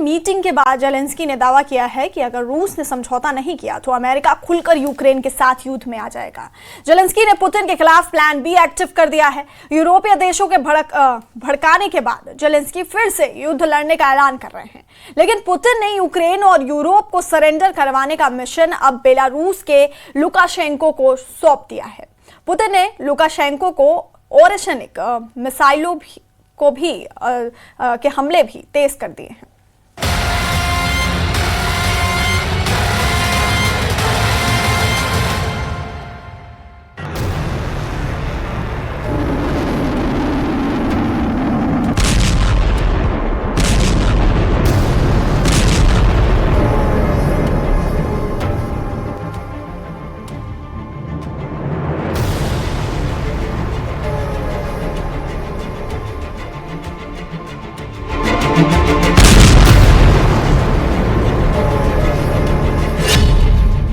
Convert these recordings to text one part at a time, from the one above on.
Meeting के बाद Zelensky ने दावा किया है कि अगर रूस ने समझौता नहीं किया तो अमेरिका खुलकर यूक्रेन के साथ युद्ध में आ जाएगा। जेलेंस्की ने पुतिन के खिलाफ प्लान बी एक्टिव कर दिया है। यूरोपीय देशों के भड़काने के बाद जेलेंस्की फिर से युद्ध लड़ने का ऐलान कर रहे हैं, लेकिन पुतिन ने यूक्रेन और यूरोप को सरेंडर करवाने का मिशन अब बेलारूस के लुकाशेंको को सौंप दिया है। पुतिन ने लुकाशेंको को ओरेशनिक मिसाइलों के हमले भी तेज कर दिए हैं।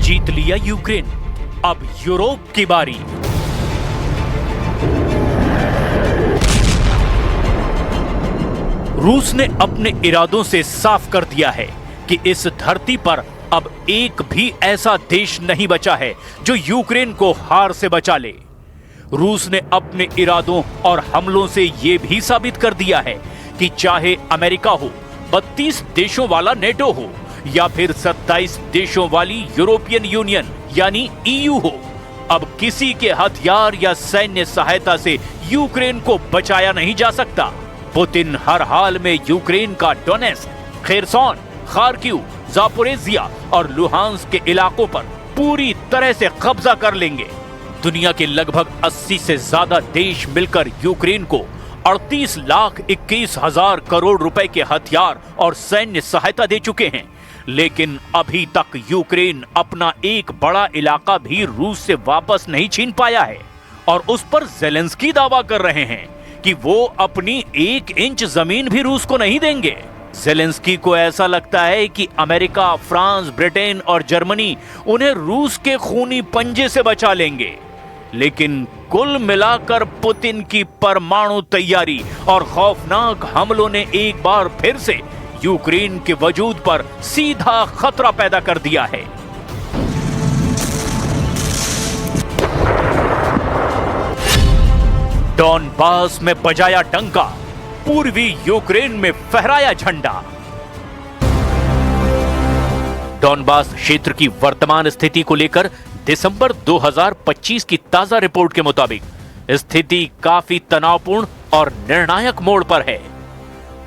जीत लिया यूक्रेन, अब यूरोप की बारी। रूस ने अपने इरादों से साफ कर दिया है कि इस धरती पर अब एक भी ऐसा देश नहीं बचा है जो यूक्रेन को हार से बचा ले। रूस ने अपने इरादों और हमलों से यह भी साबित कर दिया है कि चाहे अमेरिका हो, 32 देशों वाला नेटो हो या फिर 27 देशों वाली यूरोपियन यूनियन यानी ईयू हो, अब किसी के हथियार या सैन्य सहायता से यूक्रेन को बचाया नहीं जा सकता। पुतिन हर हाल में यूक्रेन का डोनेस्क, खेरसोन, खार्किव, जापोरेजिया और लुहांस्क के इलाकों पर पूरी तरह से कब्जा कर लेंगे। दुनिया के लगभग 80 से ज्यादा देश मिलकर यूक्रेन को 38,21,000 करोड़ रुपए के हथियार और सैन्य सहायता दे चुके हैं, लेकिन अभी तक यूक्रेन अपना एक बड़ा इलाका भी रूस से वापस नहीं छीन पाया है। और उस पर जेलेंस्की दावा कर रहे हैं कि वो अपनी 1 इंच जमीन भी रूस को नहीं देंगे। जेलेंस्की को ऐसा लगता है कि अमेरिका, फ्रांस, ब्रिटेन और जर्मनी उन्हें रूस के खूनी पंजे से बचा लेंगे, लेकिन कुल मिलाकर पुतिन की परमाणु तैयारी और खौफनाक हमलों ने एक बार फिर से यूक्रेन के वजूद पर सीधा खतरा पैदा कर दिया है। डॉनबास में बजाया डंका, पूर्वी यूक्रेन में फहराया झंडा। डॉनबास क्षेत्र की वर्तमान स्थिति को लेकर दिसंबर 2025 की ताजा रिपोर्ट के मुताबिक स्थिति काफी तनावपूर्ण और निर्णायक मोड़ पर है।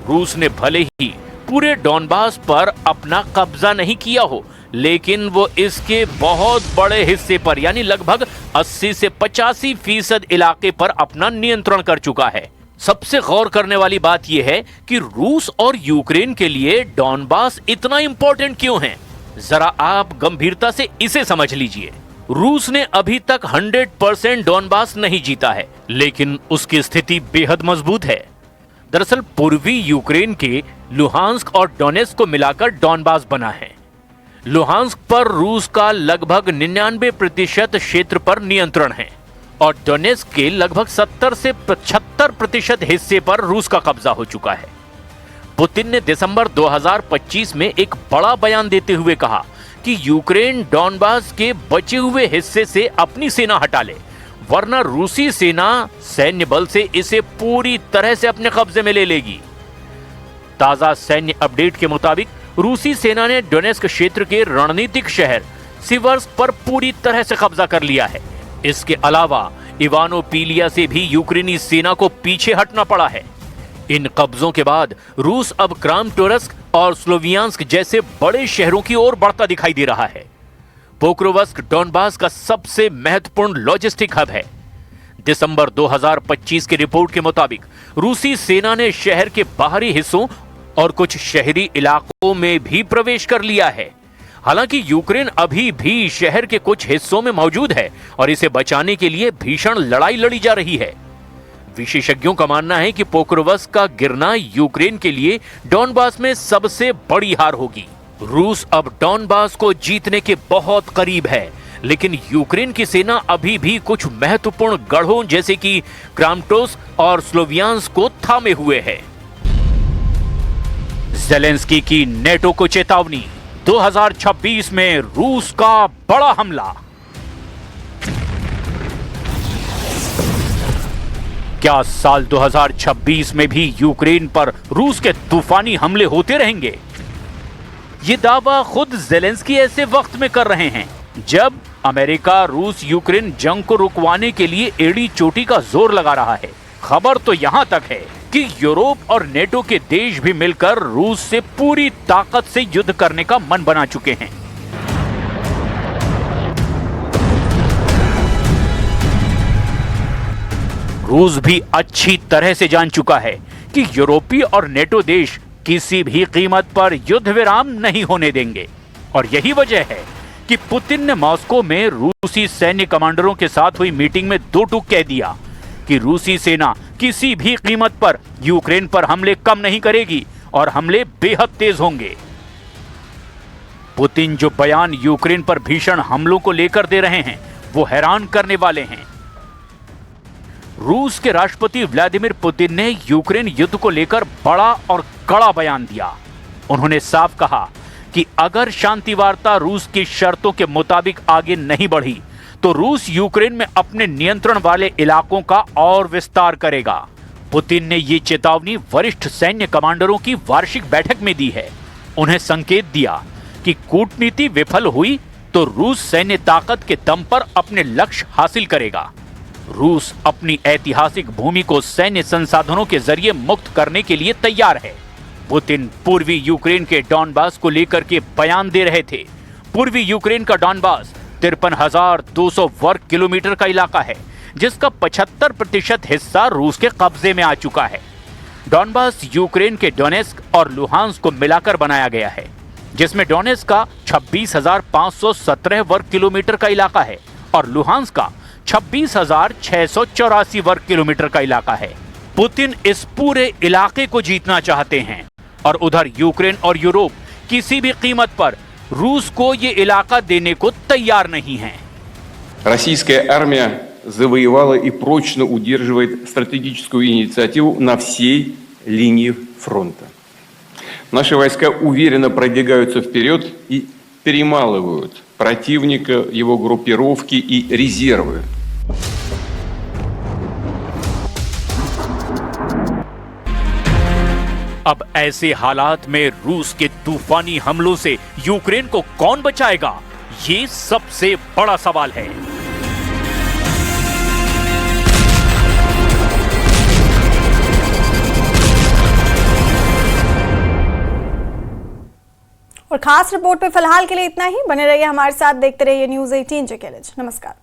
रूस ने भले ही पूरे डॉनबास पर अपना कब्जा नहीं किया हो, लेकिन वो इसके बहुत बड़े हिस्से पर यानी लगभग 80 से 85% इलाके पर अपना नियंत्रण कर चुका है। सबसे गौर करने वाली बात यह है कि रूस और यूक्रेन के लिए डॉनबास इतना इंपॉर्टेंट क्यों है। जरा आप गंभीरता से इसे समझ लीजिए। रूस ने अभी तक 100% डॉनबास नहीं जीता है, लेकिन उसकी स्थिति बेहद मजबूत है। दरअसल पूर्वी यूक्रेन के लुहांस्क और डोनेस्क को मिलाकर डॉनबास बना है। लुहांस्क पर रूस का लगभग 99% क्षेत्र पर नियंत्रण है और डोनेस्क के लगभग 70 से 75% हिस्से पर रूस का कब्जा हो चुका है। पुतिन ने दिसंबर 2025 में एक बड़ा बयान देते हुए कहा कि यूक्रेन डॉनबास के बचे हुए हिस्से से अपनी सेना हटा ले, वरना रूसी सेना सैन्य बल से इसे पूरी तरह से अपने कब्जे में ले लेगी। ताजा सैन्य अपडेट के मुताबिक रूसी सेना ने डोनेस्क क्षेत्र के रणनीतिक शहर सिवर्स्क पर पूरी तरह से कब्जा कर लिया है। इसके अलावा इवानोपिलिया से भी यूक्रेनी सेना को पीछे हटना पड़ा है। इन कब्जों के बाद रूस अब क्रामाटोर्स्क और स्लोवियांस्क जैसे बड़े शहरों की ओर बढ़ता दिखाई दे रहा है। पोक्रोवस्क डॉनबास का सबसे महत्वपूर्ण लॉजिस्टिक हब है। दिसंबर 2025 की रिपोर्ट के मुताबिक रूसी सेना ने शहर के बाहरी हिस्सों और कुछ शहरी इलाकों में भी प्रवेश कर लिया है। हालांकि यूक्रेन अभी भी शहर के कुछ हिस्सों में मौजूद है और इसे बचाने के लिए भीषण लड़ाई लड़ी जा रही है। विशेषज्ञों का मानना है कि पोक्रोवस्क का गिरना यूक्रेन के लिए डॉनबास में सबसे बड़ी हार होगी। रूस अब डॉनबास को जीतने के बहुत करीब है, लेकिन यूक्रेन की सेना अभी भी कुछ महत्वपूर्ण गढ़ों जैसे कि क्रामाटोर्स्क और स्लोवियांस्क को थामे हुए है। ज़ेलेंस्की की नेटो को चेतावनी, 2026 में रूस का बड़ा हमला। क्या साल 2026 में भी यूक्रेन पर रूस के तूफानी हमले होते रहेंगे? ये दावा खुद ज़ेलेंस्की ऐसे वक्त में कर रहे हैं जब अमेरिका रूस यूक्रेन जंग को रुकवाने के लिए एड़ी चोटी का जोर लगा रहा है। खबर तो यहां तक है कि यूरोप और नेटो के देश भी मिलकर रूस से पूरी ताकत से युद्ध करने का मन बना चुके हैं। रूस भी अच्छी तरह से जान चुका है कि यूरोपीय और नेटो देश किसी भी कीमत पर युद्ध विराम नहीं होने देंगे, और यही वजह है कि पुतिन ने मॉस्को में रूसी सैन्य कमांडरों के साथ हुई मीटिंग में दो टूक कह दिया कि रूसी सेना किसी भी कीमत पर यूक्रेन पर हमले कम नहीं करेगी और हमले बेहद तेज होंगे। पुतिन जो बयान यूक्रेन पर भीषण हमलों को लेकर दे रहे हैं वो हैरान करने वाले हैं। रूस के राष्ट्रपति व्लादिमीर पुतिन ने यूक्रेन युद्ध को लेकर बड़ा और कड़ा बयान दिया। उन्होंने साफ कहा कि अगर शांति वार्ता रूस की शर्तों के मुताबिक आगे नहीं बढ़ी तो रूस यूक्रेन में अपने नियंत्रण वाले इलाकों का और विस्तार करेगा। पुतिन ने ये चेतावनी वरिष्ठ सैन्य कमांडरों की वार्षिक बैठक में दी है। उन्हें संकेत दिया कि कूटनीति विफल हुई तो रूस सैन्य ताकत के दम पर अपने लक्ष्य हासिल करेगा। रूस अपनी ऐतिहासिक भूमि को सैन्य संसाधनों के जरिए मुक्त करने के लिए तैयार है। पुतिन पूर्वी यूक्रेन के डॉनबास को लेकर के बयान दे रहे थे। पूर्वी यूक्रेन का डॉनबास 53,200 वर्ग किलोमीटर का इलाका है, जिसका 75% हिस्सा रूस के कब्जे में आ चुका है। डॉनबास यूक्रेन के डोनेस्क और लुहांस्क को मिलाकर बनाया गया है, जिसमें डोनेस्क का 26,517 वर्ग किलोमीटर का इलाका है और लुहांस्क का 26,684 वर्ग किलोमीटर का इलाका है। पुतिन इस पूरे इलाके को जीतना चाहते हैं और उधर यूक्रेन और यूरोप किसी भी कीमत पर रूस को ये इलाका देने को तैयार नहीं है। Российская армия завоевала и прочно удерживает стратегическую инициативу на всей линии фронта. Наши войска уверенно продвигаются вперед и перемалывают противника, его группировки и резервы. अब ऐसे हालात में रूस के तूफानी हमलों से यूक्रेन को कौन बचाएगा, ये सबसे बड़ा सवाल है। और खास रिपोर्ट पे फिलहाल के लिए इतना ही। बने रहिए हमारे साथ, देखते रहिए न्यूज़ 18 जे के लिए। नमस्कार।